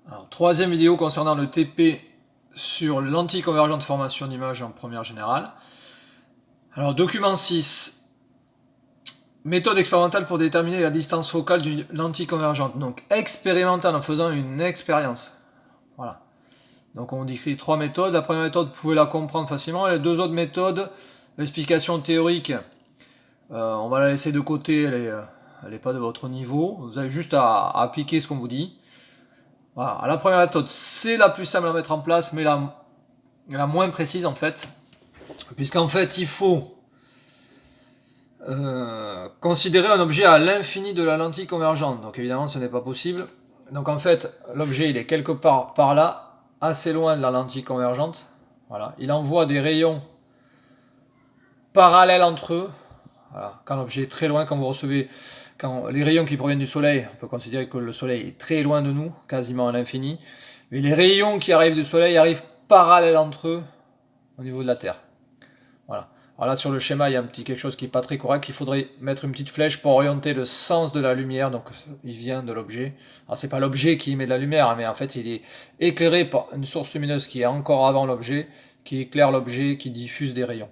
Alors, troisième vidéo concernant le TP sur l'anticonvergente formation d'image en première générale. Alors, document 6, méthode expérimentale pour déterminer la distance focale d'une l'anticonvergente. Donc, expérimentale en faisant une expérience. Voilà. Donc, on décrit trois méthodes. La première méthode, vous pouvez la comprendre facilement. Les deux autres méthodes, l'explication théorique, on va la laisser de côté, elle est pas de votre niveau. Vous avez juste à appliquer ce qu'on vous dit. Voilà. La première méthode, c'est la plus simple à mettre en place, mais la moins précise en fait. Puisqu'en fait, il faut considérer un objet à l'infini de la lentille convergente. Donc évidemment, ce n'est pas possible. Donc en fait, l'objet, il est quelque part par là, assez loin de la lentille convergente. Voilà. Il envoie des rayons parallèles entre eux. Voilà. Quand l'objet est très loin, quand les rayons qui proviennent du soleil, on peut considérer que le soleil est très loin de nous, quasiment à l'infini. Mais les rayons qui arrivent du soleil arrivent parallèles entre eux au niveau de la Terre. Voilà. Alors là, sur le schéma, il y a un petit quelque chose qui n'est pas très correct. Il faudrait mettre une petite flèche pour orienter le sens de la lumière. Donc, il vient de l'objet. Alors, c'est pas l'objet qui émet de la lumière, mais en fait, il est éclairé par une source lumineuse qui est encore avant l'objet, qui éclaire l'objet, qui diffuse des rayons.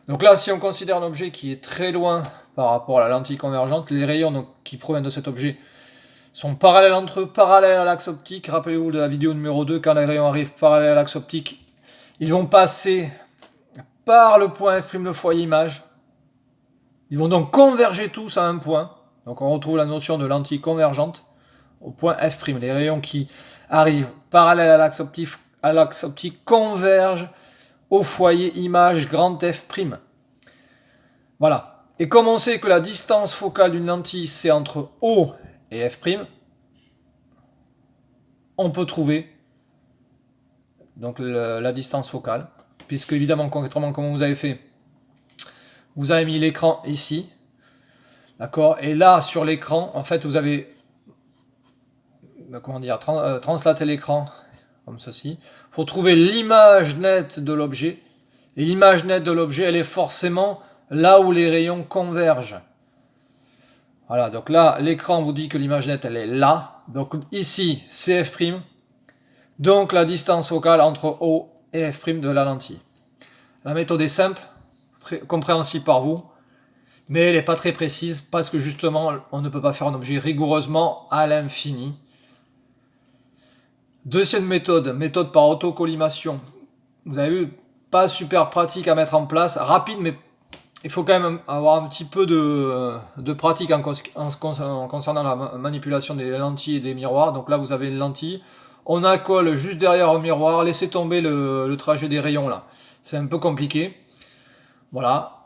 Donc là, si on considère un objet qui est très loin par rapport à la lentille convergente, les rayons donc, qui proviennent de cet objet sont parallèles entre eux, parallèles à l'axe optique. Rappelez-vous de la vidéo numéro 2, quand les rayons arrivent parallèles à l'axe optique, ils vont passer par le point F', le foyer image. Ils vont donc converger tous à un point. Donc on retrouve la notion de lentille convergente au point F'. Les rayons qui arrivent parallèles à l'axe optique convergent au foyer image grand F'. Voilà. Et comme on sait que la distance focale d'une lentille c'est entre O et F', on peut trouver donc la distance focale, puisque évidemment concrètement comment vous avez fait, vous avez mis l'écran ici, d'accord, et là sur l'écran en fait vous avez translaté l'écran comme ceci pour trouver l'image nette de l'objet, et l'image nette de l'objet elle est forcément là où les rayons convergent. Voilà, donc là l'écran vous dit que l'image nette elle est là, donc ici c'est F', donc la distance focale entre O et F' de la lentille. La méthode est simple, très compréhensible par vous, mais elle n'est pas très précise parce que justement on ne peut pas faire un objet rigoureusement à l'infini. Deuxième méthode, méthode par autocollimation. Vous avez vu, pas super pratique à mettre en place, rapide, mais il faut quand même avoir un petit peu de pratique en concernant la manipulation des lentilles et des miroirs. Donc là vous avez une lentille, on accole juste derrière au miroir, laissez tomber le trajet des rayons là. C'est un peu compliqué. Voilà.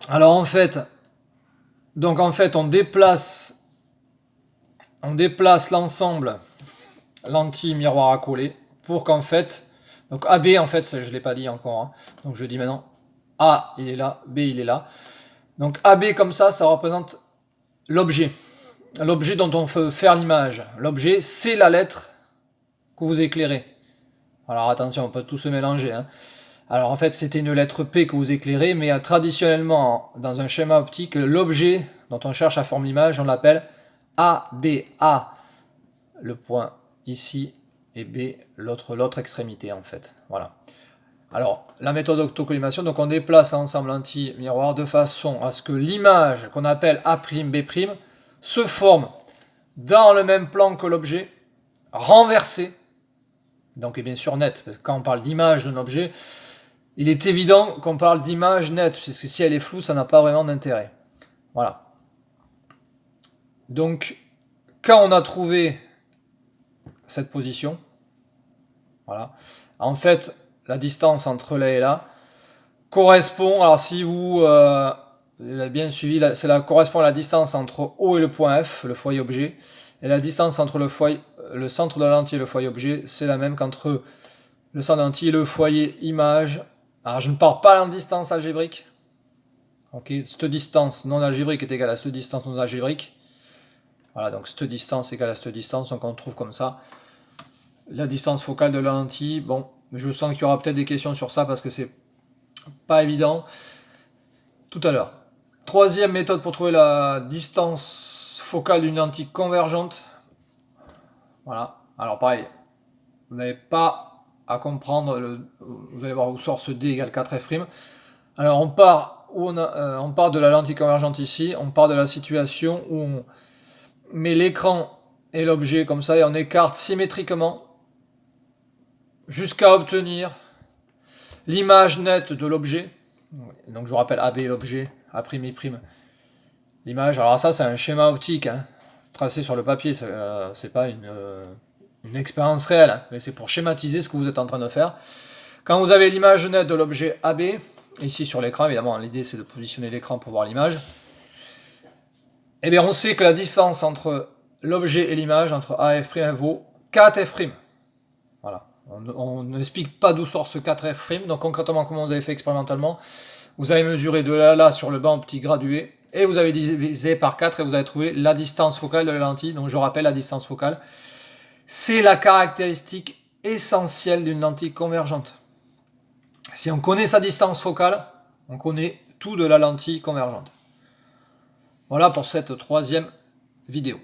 Alors en fait, on déplace l'ensemble lentille miroir à coller pour qu'en fait, donc AB en fait, je l'ai pas dit encore, hein, donc je dis maintenant A il est là, B il est là. Donc AB comme ça représente l'objet dont on veut faire l'image. L'objet c'est la lettre que vous éclairez. Alors attention, on peut tout se mélanger, hein. Alors en fait c'était une lettre P que vous éclairez, mais traditionnellement dans un schéma optique, l'objet dont on cherche à former l'image, on l'appelle AB. A, le point ici, et B, l'autre extrémité en fait. Voilà. Alors la méthode d'autocollimation, donc on déplace l'ensemble lentille miroir de façon à ce que l'image qu'on appelle A', B', se forme dans le même plan que l'objet, renversé, donc et bien sûr net, parce que quand on parle d'image d'un objet, il est évident qu'on parle d'image nette, puisque si elle est floue, ça n'a pas vraiment d'intérêt. Voilà. Donc, quand on a trouvé cette position, voilà, en fait, la distance entre là et là correspond, alors si vous avez bien suivi, correspond à la distance entre O et le point F, le foyer objet, et la distance entre le centre de la lentille et le foyer objet, c'est la même qu'entre le centre de la lentille et le foyer image. Alors je ne parle pas en distance algébrique. Ok, cette distance non algébrique est égale à cette distance non algébrique. Voilà, donc cette distance égale à cette distance, donc on trouve comme ça la distance focale de la lentille. Bon, je sens qu'il y aura peut-être des questions sur ça parce que c'est pas évident. Tout à l'heure. Troisième méthode pour trouver la distance focale d'une lentille convergente. Voilà. Alors pareil, vous n'avez pas à comprendre, vous allez voir où sort ce D égale 4F'. Alors on part de la lentille convergente ici, on part de la situation où on met l'écran et l'objet comme ça et on écarte symétriquement jusqu'à obtenir l'image nette de l'objet. Donc je vous rappelle AB l'objet, A'I', l'image. Alors ça c'est un schéma optique, hein, tracé sur le papier, c'est pas une expérience réelle, hein, mais c'est pour schématiser ce que vous êtes en train de faire. Quand vous avez l'image nette de l'objet AB, ici sur l'écran, évidemment l'idée c'est de positionner l'écran pour voir l'image, et bien on sait que la distance entre l'objet et l'image, entre AF' vaut 4F'. Voilà. On n'explique pas d'où sort ce 4F', donc concrètement comment vous avez fait expérimentalement, vous avez mesuré de là à là sur le banc petit gradué, et vous avez divisé par 4 et vous avez trouvé la distance focale de la lentille. Donc je rappelle, la distance focale, c'est la caractéristique essentielle d'une lentille convergente. Si on connaît sa distance focale, on connaît tout de la lentille convergente. Voilà pour cette 3e vidéo.